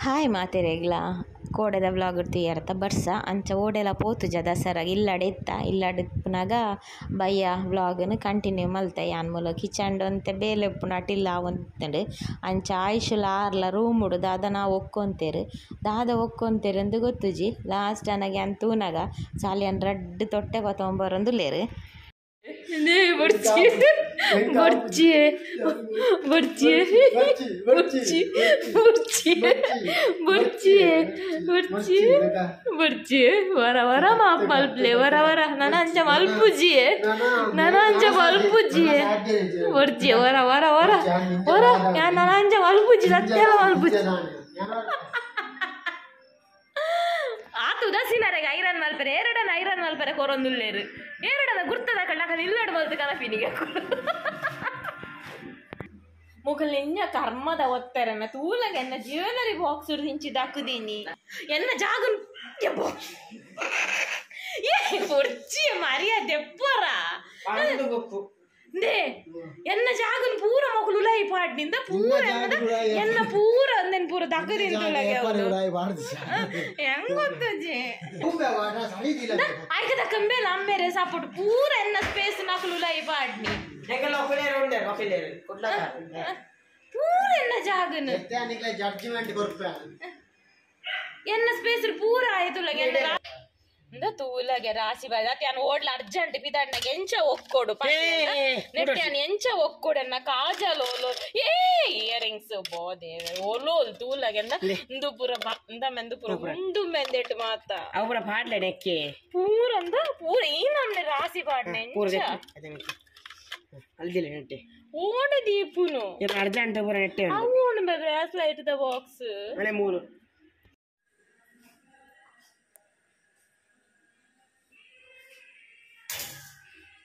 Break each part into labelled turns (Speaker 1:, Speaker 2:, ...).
Speaker 1: Hi ಮಾತೆರೆಗ್ಲ ಕೋಡೆದ vlog ತೀಯರ್ತ ಬರ್ಸ ಅಂಚ ಓಡೆಲ ಪೋತುಜ ದಸರಾಗ ಇಲ್ಲಡೆತ್ತ ಇಲ್ಲಡೆಪ್ಪನಾಗ ಬಯ್ಯ ವ್ಲಾಗ್ನು continue ಮಲ್ತೆ ಯಾನ್ ಮೂಲ ಕಿಚನ್ ಅಂತೆ ಬೇಲೆಪ್ಪುನ ಅಟಿಲ್ಲ ಅವಂತಂಡು ಅಂಚ ಆಯುಷುಲ ಆರ್ಲ ರೂಮುಡು ದಾದ ನಾವು ಒಕ್ಕೊಂತೇರು ದಾದ ಒಕ್ಕೊಂತೇರು ಎಂದು ಗೊತ್ತುಜಿ ಲಾಸ್ಟ್ ಅನಗೆ ಅಂತೂನಾಗ ಸಾಲಿಯನ್ ರಡ್ಡು ತೊಟ್ಟೆ ಕೊತ್ತೊಂಬರೊಂದುಲ್ಲೇರು ವರ ವರ ಮಾಪ್ ಮಲ್ಪ್ಲೆ ವರ ವರ ನನ್ನ ಅಂಚ ಮಲ್ಪುಜಿಯೇ ನನ್ನ ಅಂಚ ಮಲ್ಪುಜಿಯೇ ಬರ್ಜಿಯೇ ವರ ವರ ವರ ವರ ನನ್ನ ಅಂಚ ಮಲ್ಪುಜಿ ಸತ್ಯ ಮಲ್ಪುಜಿ ಆತು ಉದಾಸೀನರೆಗೆ ಐರನ್ ಮಲ್ಪರೆ ಎರಡನ್ನ ಐರನ್ ಮಲ್ಪರೆ ಕೊರೊಂದುಲ್ಲೇರು ಎರಡನ್ನ ಗುರ್ತದ ಕಳ್ಳಕ ಇಲ್ಲಡು ಮಲ್ತು ಕಲಪಿನಿಗೆ ಮುಗಲ್ ಎನ್ನ ಕರ್ಮದ ಒತ್ತರನ್ನ ತೂಲಗ ಎನ್ನ ಜ್ಯುವೆಲರಿ ಬಾಕ್ಸ್ ಹಿಂಚಿ ದಾಕುದೀನಿ ಎನ್ನ ಜಾಗನ್ ಹೊರ್ಚಿಯ ಮರ್ಯಾದೆ ಎಪ್ಪರ ದೇ ಎನ್ನ ಜಾಗನ್ ಪೂರ ಮಕ್ಕಳು ಉಲಾಯಿ ಪಾಡ್ನಿಂದ ಪೂರ ಎನ್ನ ಪೂರ ಅಂದೆನ್ ಪೂರ ದಕ್ಕದಿಂತುಲಗೆ ಹೆಂಗ್ ಗೊತ್ತಜಿ ಆಯ್ಕೆ ದಕ್ಕಂಬೆ ಲಂಬೇರೆ ಸಪೋರ್ಟ್ ಪೂರ ಎನ್ನ ಸ್ಪೇಸ್ ನಕಲು ಉಲಾಯಿ ಪಾಡ್ನಿ ಪೂರ ಎನ್ನ ಜಾಗನ್ ಎನ್ನ ಸ್ಪೇಸ್ ಪೂರ ಆಯ್ತುಲಗೆ ತೂಲಗೆ ರಾಸಿ ಬಾಯ್ ನಾನು ಓಡ್ಲ ಅರ್ಜೆಂಟ್ ಬಿದ್ದಾಡ್ನಾಗ ಎಂಚ ಒಕ್ಕೊಡು ನೆಟ್ಟಾನು ಎಂಚ ಒಕ್ಕೊಡನ್ನ ಕಾಜಲೋಲು ಇಯರಿಂಗ್ಸ್ ಬೋದೇವೆ ಓಲೋಲ್ ತೂಲಗೆ ಇಂದು ಪೂರ ಮೆಂದು ಪೂರ ಉಂಡು ಮೆಂದೆಟ್ಟು ಮಾತ ಅವರ ಪಾಡ್ಲೆ ನೆಕ್ಕೆ ಪೂರ ಪೂರ ಈ ನಮ್ನೆ ರಾಸಿ ಪಾಡ್ನೆ ಅಲ್ದಿಲ್ಲ ನೆಟ್ಟೆ ಓಡ ದೀಪುನು ಅರ್ಜೆಂಟ್ ಪೂರ ನೆಟ್ಟೆ ಅವನು ಬ್ರಾಸ್ಲೈಟ್ ದ ಬಾಕ್ಸ್ ಅಲೆ ಮೂರು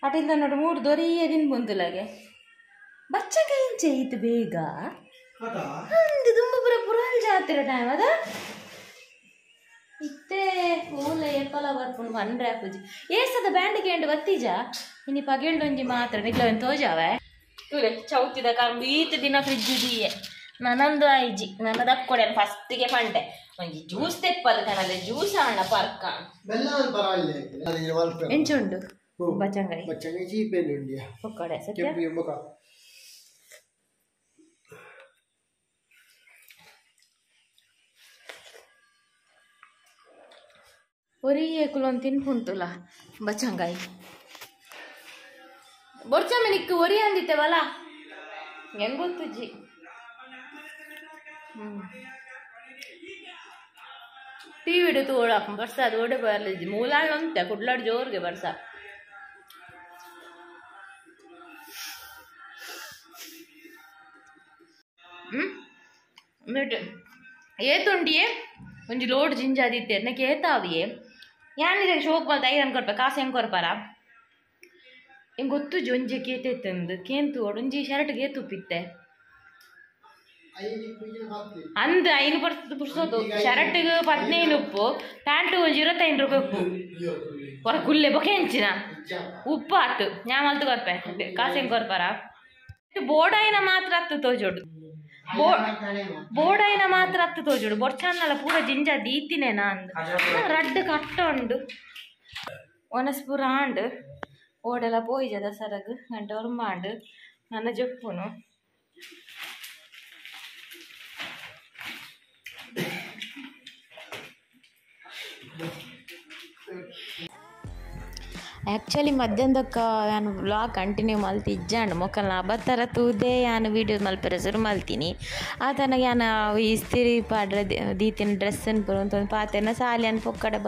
Speaker 1: ಅಟಿಂದ ನೋಡು ಮೂರು ದೊರೆಯದಿನ ಬಂದುಲಾಗೆ ಬಚ್ಚಗ ಇಂಚೆ ಇತ್ತು ಬೇಗ ಅಂದು ತುಂಬ ಪುರ ಪುರಾಲ್ ಜಾತ್ರೆ ಟೈಮ್ ಅದ ಇತ್ತೇ ಮೂಲ ಎಪ್ಪಲ ಬರ್ಕೊಂಡು ಬಂದ್ರೆ ಪೂಜಿ ಏಸದ ಬ್ಯಾಂಡ್ಗೆ ಎಂಡು ಬತ್ತೀಜ ಇನ್ನು ಪಗೆಲ್ಡೊಂಜಿ ಮಾತ್ರ ನಿಗ್ಲವನ್ ತೋಜಾವೆ ತೂಲೆ ಚೌತಿದ ಕಾರು ಈತ ದಿನ ಫ್ರಿಜ್ ಇದೀಯೆ ನನಂದು ಐಜಿ ನನ್ನ ದಕ್ಕೊಡೆ ಫಸ್ಟಿಗೆ ಪಂಟೆ ಒಂಜಿ ಜ್ಯೂಸ್ ತೆಪ್ಪಲ್ಲ ಕಣಲ್ಲ ಜ್ಯೂಸ್ ಅಣ್ಣ ಪರ್ಕ ಎಂಚುಂಡು ಬಚ್ಚಂಗಾಯಿ
Speaker 2: ಬಚ್ಚಂಗಾಯಿ ಚೀಪೇನು ಉಂಡಿಯಾ
Speaker 1: ಪಕ್ಕೋಡೆ ಸತ್ಯ
Speaker 2: ಕೆಂಪು ಎಂಬಕ
Speaker 1: ಒರಿ ಕುಲೊಂದು ತಿನ್ಪುಂತುಲ ಬಚ್ಚಂಗಾಯಿ ಬೊರ್ಚಮ್ಮೆ ನಿಕ್ಕು ಒರಿ ಅಂದಿತ್ತೇವಲ್ಲ ಹೆಂಗ್ ಗೊತ್ತುಜ್ಜಿ ಟಿವಿಡು ತೋಳಾಕ ಬರ್ಸ ಅದು ಓಡೆ ಬರ್ಲಿಜ್ಜಿ ಮೂಲಾಳ್ ಅಂತೆ ಕುಡ್ಲಾಡ್ ಜೋರ್ಗೆ ಬರ್ಸ ಏತುಂಡಿಯೇ ಒಂಜಿ ಲೋಡ್ ಜಿಂಜಾದಿತ್ತೆ ಅದಕ್ಕೆ ಏತಾವಿಯೇ ಯಾನಿದೆ ಶೋಕ್ ಬಲ್ತ ಐರನ್ ಕೊಡ್ಪ ಕಾಸು ಹೆಂಗೆ ಕೊರ್ಪಾರ ಹೆಂಗೆ ಗೊತ್ತು ಜೊಂಜೆ ಕೇತೆ ತಂದು ಕೇಂತು ಒಂಜಿ ಶರ್ಟ್ಗೆ ತುಪ್ಪಿತ್ತೆ ಅಂದ 5 ಪುರ್ಸೋದು ಶರ್ಟ್ಗೆ 15 ಉಪ್ಪು ಪ್ಯಾಂಟು ಒಂಜಿ 25 ರೂಪಾಯಿ ಉಪ್ಪು ಹೊರ ಕುಲ್ಲೆ ಬೊಕೆ ಹೆಂಚಿನ ಉಪ್ಪು ಆತು ಯಾ ಮಲ್ತು ಕೊರ್ಪೆ ಕಾಸು ಹೆಂಗೆ ಕೊರ್ಪಾರ ಬೋಡಾಯಿನ ಮಾತ್ರ ಹತ್ತು ತೋಜೋಡು ಬೋಡಾಯಿನ ಮಾತ್ರ ಹತ್ತು ತೋಜೋಡು ಬೊರ್ಚನ್ನಲ್ಲ ಪೂರ ಜಿಂಜ ದೀತಿನೇನಾ ಅಂದ್ ರಡ್ಡು ಕಟ್ಟ ಉಂಡು ಒನಸ್ಪುರ ಆಂಡ್ ಓಡೆಲ್ಲ ಪೋಯ್ಜ ದಸರಾಗ ಗಂಟೆ ಹೊರ್ಮಾಂಡು ನನ್ನ ಜಪ್ಪುನು ಆ್ಯಕ್ಚುಲಿ ಮಧ್ಯಾಹ್ನದಕ್ಕ ನಾನು ವ್ಲಾಗ್ ಕಂಟಿನ್ಯೂ ಮಲ್ತಿಜ್ಜಾಂಡು ಮೊಕ್ಕಲ್ನ ಬತ್ತರ ತೂದೇ ನಾನು ವೀಡಿಯೋ ಮಲ್ಪರೆ ಶುರು ಮಲ್ತೀನಿ ಆತನಾಗ ನಾನು ಇಸ್ತಿರಿ ಪಾಡ್ರೆ ದೀತಿನ ಡ್ರೆಸ್ಸನ್ನು ಬರುವಂತ ಪಾತೆನ ಸಾಲಿಯನ್ನು ಪೊಕ್ಕಡೆ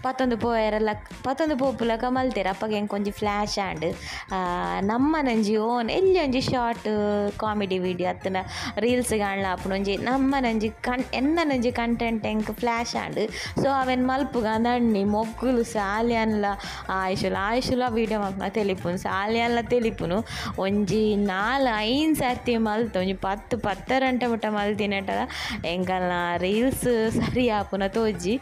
Speaker 1: ಪತ್ತೊಂದು ಪೋಯರೆಲ್ಲ ಪತ್ತೊಂದು ಪೋಪುಲಕ ಮಲ್ತೇರೆ ಅಪ್ಪಗೆ ಹೆಂಗೆ ಕೊಂಚ ಫ್ಲ್ಯಾಶ್ ಆಂಡ್ ನಮ್ಮ ನಂಜಿ ಓನ್ ಎಲ್ಲಿ ಒಂಜಿ ಶಾರ್ಟ್ ಕಾಮಿಡಿ ವೀಡಿಯೋ ಅತ್ತನ ರೀಲ್ಸ್ ಕಾಣ್ಲ ಅಪ್ಪನೊಂಜಿ ನಮ್ಮ ನಂಜಿ ಎನ್ನ ನಂಜಿ ಕಂಟೆಂಟ್ ಹೆಂಗೆ ಫ್ಲ್ಯಾಶ್ ಆಂಡ್ ಸೊ ಅವೆನ್ ಮಲ್ಪುಗ ನಣ್ಣಿ ಮೊಗ್ಗುಲು ಸಾಲಿಯನ್ಲ ಆಯುಷುಲ ವೀಡಿಯೋ ಮಲ್ಪನ ತೆಲಿಪುನು ಸಾಲಿಯೆಲ್ಲ ತೆಲಿಪುನು ಒಂಜಿ 4-5 ಸರ್ತಿ ಮಲ್ತು ಒಂಜಿ 10 ಗಂಟೆ ಮುಟ್ಟ ಮಲ್ತಿನಟದ ಎಂಕಲ್ನ ರೀಲ್ಸ್ ಸರಿ ಆಪುನ ತೋಜಿ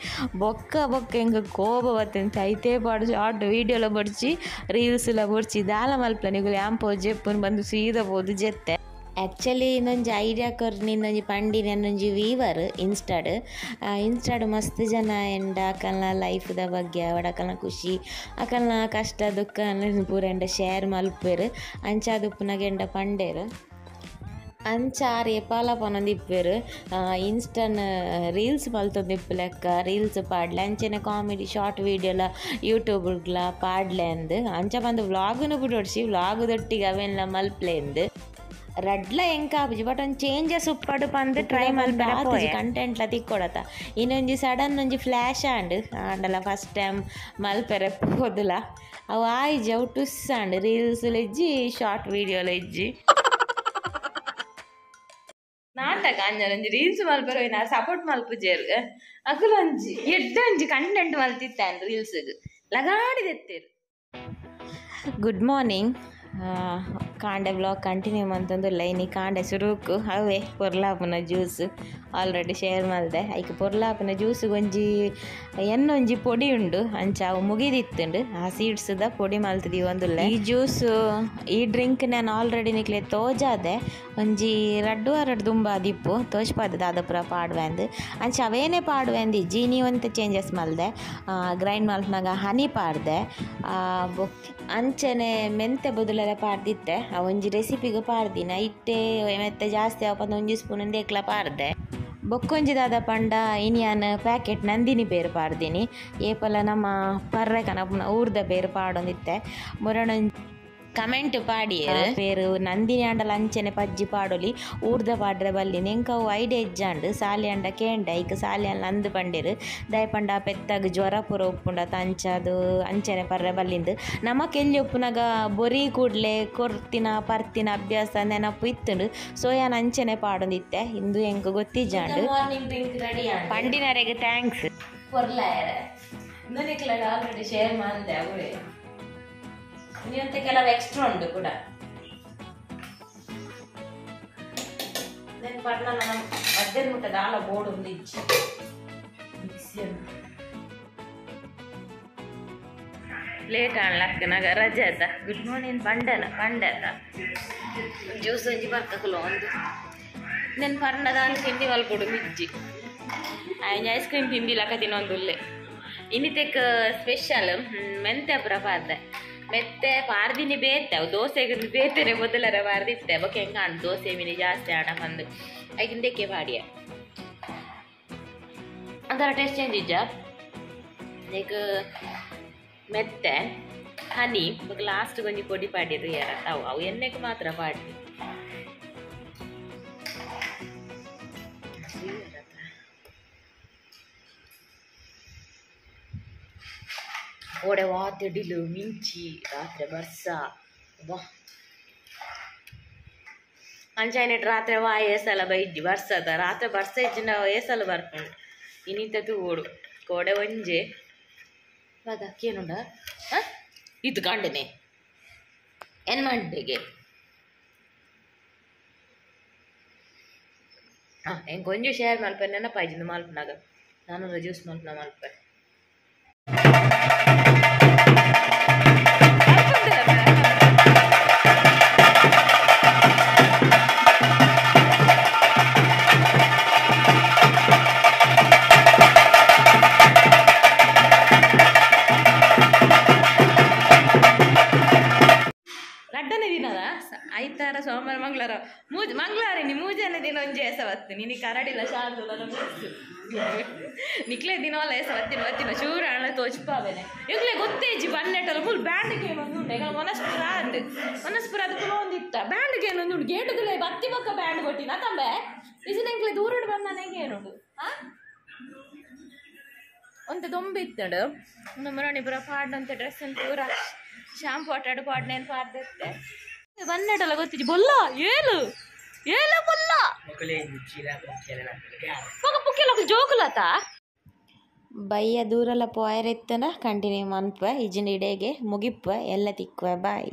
Speaker 1: ಬೊಕ್ಕ ಎಂಗ ಕೋಪ ಬತ್ತಂತ ಐತೆ ಪಾಡು ಶಾರ್ಟ್ ವೀಡಿಯೋಲ ಬಡ್ಚಿ ರೀಲ್ಸ್ಲ ಬಡ್ಚಿ ದಾಲ ಮಲ್ಪಲ ನಿಗುಲು ಆಂಪೋ ಜೆಪ್ಪುನು ಬಂದು ಸೀದಾ ಬೋದು ಜೆತ್ತೆ. ಆ್ಯಕ್ಚುಲಿ ಇನ್ನೊಂಜಿ ಐಡಿಯಾ ಕೊರ್ನಿ ಇನ್ನೊಂಜಿ ಪಂಡಿನ ಅನ್ನೊಂಜಿ ವೀವರ್ ಇನ್ಸ್ಟಾಡ್ ಮಸ್ತ್ ಜನ ಎಂಡ ಅಕಲ್ನ ಲೈಫ್ದ ಬಗ್ಗೆ ಅವಡಕಲ್ನ ಖುಷಿ ಅಕಲ್ನ ಕಷ್ಟ ದುಃಖ ಪೂರ ಎಂಡ ಶೇರ್ ಮಲ್ಪೇರು ಅಂಚಾದುಪ್ಪುನಗ ಎಂಡ ಪಂಡೇರು ಅಂಚಾರು ಎಪಾಲ ಪೊನೊಂದಿಪ್ಪೇರು ಇನ್ಸ್ಟನ್ ರೀಲ್ಸ್ ಮಲ್ತೊಂದಿಪ್ಪು ಲೆಕ್ಕ ರೀಲ್ಸ್ ಪಾಡ್ಲೆ ಅಂಚನೆ ಕಾಮಿಡಿ ಶಾರ್ಟ್ ವೀಡಿಯೋಲ ಯೂಟ್ಯೂಬ್ಲ ಪಾಡ್ಲೆ ಅಂದು ಅಂಚ ಬಂದು ವ್ಲಾಗ್ನು ಬಿಡೋಡ್ಸಿ ವ್ಲಾಗ್ದೊಟ್ಟಿಗೆ ಅವೆಲ್ಲ ಮಲ್ಪ್ಲೆ ಅಂದು ರಡ್ಲ ಎಂಕಾಪುಜಿ ಬಟ್ ಒಂದು ಚೇಂಜಸ್ ಉಪ್ಪಡು ಪಂದು ಟ್ರೈ ಮಲ್ಪೆ ಕಂಟೆಂಟ್ಲ ತಿಕ್ಕೊಡತ್ತ ಇನ್ನೊಂಜಿ ಸಡನ್ ಒಂಜಿ ಫ್ಲ್ಯಾಶ್ ಆಂಡಲ ಫಸ್ಟ್ ಟೈಮ್ ಮಲ್ಪೆರೆ ಪೋದುಲ ಅವು ಆಯ್ಜಿ ಅವು ಟುಸ್ ರೀಲ್ಸ್ಲ ಇಜ್ಜಿ ಶಾರ್ಟ್ ವೀಡಿಯೋಲ ಇಜ್ಜಿ ನಾಟಕ ಅಂಜೊಂಜಿ ರೀಲ್ಸ್ ಮಲ್ಪೆರೆ ನಾ ಸಪೋರ್ಟ್ ಮಲ್ಪುಜೇರು ಅಕುಲು ಒಂಜಿ ಎಡ್ಡೊಂಜಿ ಕಂಟೆಂಟ್ ಮಲ್ತಿತ್ತಾನ್ ರೀಲ್ಸ್ಗ್ ಲಗಾಡಿದೆತ್ತೇರು. Good morning. ಕಾಂಡೆ ಬ್ಲಾಗ್ ಕಂಟಿನ್ಯೂ ಮಂತಂದು ಲೈನಿ ಕಾಂಡೆ ಸುರುಕು ಅವೇ ಪೊರ್ಲಾಪುನ ಜ್ಯೂಸ್ ಆಲ್ರೆಡಿ ಶೇರ್ ಮಲ್ದೆ ಐಕ್ ಪೊರ್ಲಾಪುನ ಜ್ಯೂಸ್ಗೆ ಒಂಜಿ ಪೊಡಿ ಉಂಡು ಅಂಚ ಅವು ಮುಗಿದಿತ್ತುಂಡು ಆ ಸೀಡ್ಸ್ದ ಪೊಡಿ ಮಲ್ತಿದೀವಿ ಒಂದುಲ್ಲೆ ಈ ಜ್ಯೂಸು ಈ ಡ್ರಿಂಕ್ ನಾನು ಆಲ್ರೆಡಿ ನಿಕ್ಲೆ ತೋಜಾದೆ ಒಂಜಿ 2 ದುಂಬ ದಿಪ್ಪು ತೋಜ್ಪಾದ ದಾದಪುರ ಪಾಡ್ವೆಂದು ಅಂಚ ಅವೇನೇ ಪಾಡ್ವೆಂದು ಜೀನಿ ಒಂತೆ ಚೇಂಜಸ್ ಮಲ್ದೆ ಗ್ರೈಂಡ್ ಮಲ್ಪನಾಗ ಹನಿ ಪಾಡ್ದೆ ಅಂಚನೆ ಮೆಂತೆ ಬದುಲೆಲ್ಲ ಪಾಡ್ದಿತ್ತೆ ಒಂಜಿ ರೆಸಿಪಿಗೆ ಪಾಡ್ದಿನ ಇಟ್ಟೆ ಮೆತ್ತೆ ಜಾಸ್ತಿ ಆಪಂದ ಒಂಜಿ ಸ್ಪೂನ್ ದೇಕ್ಲ ಪಾಡ್ದೆ ಬೊಕ್ಕೊಂಜಿ ದಾದ ಪಂಡ ಇನಿಯನ್ ಪ್ಯಾಕೆಟ್ ನಂದಿನಿ ಬೇರು ಪಾಡ್ದಿನಿ ಏಪಲ ನಮ್ಮ ಪರ್ರೆಕನ ಊರ್ದ ಬೇರು ಪಾಡೊಂದಿತ್ತೆ ಮುರಣೊಂಜಿ ಕಮೆಂಟ್ ಪಾಡಿಯರು ಬೇರು ನಂದಿನಿ ಆಂಡಲ ಅಂಚನೆ ಪಜ್ಜಿ ಪಾಡೊಲಿ ಊರ್ದ ಪಾಡ್ರೆ ಬಲ್ಲಿನ ಎಂಕವು ಐಡಿಯಾ ಇಜ್ಜಾಂಡು ಸಾಲಿ ಅಂಡ ಕೇಂಡ ಈಗ ಸಾಲಿ ಅಲ್ಲ ಅಂದು ಪಂಡೇರು ದಯಪಂಡ ಪೆತ್ತಾಗ ಜ್ವರ ಪೂರ ಉಪ್ಪುಂಡ ತಂಚದು ಅಂಚನೆ ಪರ್ರೆ ಬಲ್ಲಿಂದು ನಮಕ್ ಎಲ್ಲಿ ಉಪ್ಪುನಾಗ ಬೊರಿ ಕೂಡ್ಲೆ ಕೊರ್ತಿನ ಪರ್ತಿನ ಅಭ್ಯಾಸ ನೆನಪು ಇತ್ತುಂಡು ಸೋಯಾನ ಅಂಚನೆ ಪಾಡೊಂದಿತ್ತೆ ಇಂದು ಎಂಕ್ ಗೊತ್ತಿಜ್ಜಾಂಡು ಪಂಡಿನರೆಗೆ ಥ್ಯಾಂಕ್ಸ್ ಆಲ್ರೆಡಿ ಶೇರ್ ಮಾಡಿದೆ ಅವರೇ ಇನ್ನಂತೆ ಕೆಲವು ಎಕ್ಸ್ಟ್ರಾ ಉಂಟು ಕೂಡ ಮಧ್ಯಾಹ್ನ ಮುಟ್ಟದ ಆಲ ಬೋರ್ಡ್ ಒಂದು ಇಚ್ಚಿ ಲೇಟ್ ಆಣ್ಲಕ್ಕನಾಗ ರಜೆ ಅದ ಗುಡ್ ಮಾರ್ನಿಂಗ್ ಪಂಡದ ಜ್ಯೂಸ್ ಒಂಜಿ ಬರ್ಕಲು ಒಂದು ನೆನ್ ಪರ್ಣದ ತಿಂಡಿ ಮಲ್ಕೊಡು ಮಿಜ್ಜಿ ಐಸ್ ಕ್ರೀಮ್ ತಿಂದಿಲ್ಲಕ ತಿನ್ನೊಂದುಲ್ಲೆ ಇನ್ನಿತೆಕ್ ಸ್ಪೆಷಲ್ ಮೆಂತೆ ಪುರ ಪಾರ್ದೆ ಮೆತ್ತೆ ಪಾರ್ದಿನಿ ಬೇಯ್ತಾವೆ ದೋಸೆಗೆ ಬೇಯ್ತೇನೆ ಮೊದಲರ ಪಾರ್ದಿತ್ತೆ ಬೊಕ್ಕೆ ಹೆಂಗೆ ಕಾಣ್ ದೋಸೆ ಮೀನಿ ಜಾಸ್ತಿ ಹಣ ಬಂದು ಐಕಿಂದಕ್ಕೆ ಪಾಡಿಯ ಅದರ ಟೇಸ್ಟ್ ಚೇಂಜ್ ಇಜ್ಜ ಈಗ ಮೆತ್ತೆ ಹನಿ ಇವಾಗ ಲಾಸ್ಟ್ ಕೊಂಚ ಪೊಡಿ ಪಾಡಿರು ಯಾರ ಅವು ಎಣ್ಣೆಗೆ ಮಾತ್ರ ಪಾಡಿ ಓಡೆ ವಾತಿಡಿಲು ಮಿಂಚಿ ರಾತ್ರಿ ಬರ್ಸ ವಾ ಅಂಚಾಯ್ನೆಟ್ ರಾತ್ರಿ ವಾ ಏಸಲ ಬೈಜ್ಜಿ ಬರ್ಸದ ರಾತ್ರಿ ಬರ್ಸ ಇಜ್ಜಿನ ಏಸಲು ಬರ್ಕೊಂಡು ಇನ್ನಿಂತದ್ದು ಓಡು ಕೋಡೆ ಒಂಜೆ ಅದ ಕೇನುಂಡ ಇದು ಕಾಂಡನೆ ಏನು ಮಾಡಿಗೆ ಹೆಂಗೆ ಕೊಂಚ ಶೇರ್ ಮಲ್ಪೆ ನೆನಪಾಯ್ಜಿಂದು ಮಲ್ಪನಾಗ ನಾನು ಜ್ಯೂಸ್ ಮಲ್ಪನ ಮಲ್ಪೆ ರಡ್ಡನೇ ದಿನದ ಐತಾರ ಸೋಮವಾರ ಮಂಗಳವಾರ ಮಂಗಳವಾರ ನೀ ಮೂಜನೆ ದಿನ ಒಂಜಿ ಎಸವತ್ತು ನೀನು ಕರಡಿಲ್ಲ ಶಾರ್ದು ನಿಕ್ಲೆ ದಿನ ಅಲ್ಲ ಎಸವತ್ತಿನ ಚೂರ ಅಣ್ಣ ತೋಚ್ಪಾವೇನೆ ಇವ್ಲೆ ಗೊತ್ತೇಜಿ ಬನ್ನೆಟಲ್ಲ ಫುಲ್ ಬ್ಯಾಂಡ್ಗೆ ಒಂದು ಉಂಟು ಮನಸ್ಪುರ ಅದು ಫುಲ್ ಒಂದಿತ್ತ ಬ್ಯಾಂಡ್ಗೆ ಏನೊಂದು ಉಂಟು ಗೇಟುದಲ್ಲೇ ಬತ್ತಿ ಪಕ್ಕ ಬ್ಯಾಂಡ್ ಕೊಟ್ಟಿನ ತಂಬೆ ಇಸಿನೆಂಕ್ಲೆ ದೂರ ಬಂದಾನೆಗೆ ಏನುಂಡು ಒಂದು ದೊಂಬಿತ್ತಡು ನಮ್ಮ ಪುರ ಪಾಡ್ನಂತ ಡ್ರೆಸ್ ಅಂತ ಪೂರ ಶಾಂಪು ಆಟಾಡು ಪಾಡ್ನೇನು ಪಾಡ್ದಿತ್ತೆ ಬನ್ನೆಟಲ್ಲ ಗೊತ್ತಿಜ್ಜಿ ಬೊಲ್ಲ ಏಳು ಬೊಲ್ಲ ಪುಕ್ಕೆಲ್ಲ ಜೋಕುಲತ ಬಯ್ಯ ದೂರಲ್ಲ ಪೋಯರೆತ್ತನ ಕಂಟಿನ್ಯೂ ಮನ್ಪುವೆ ಇಜಿಂಡ ಇಡೆಗೆ ಮುಗಿಪ್ಪುವೆ ಎಲ್ಲ ತಿಕ್ಕುವೆ ಬಾಯ್.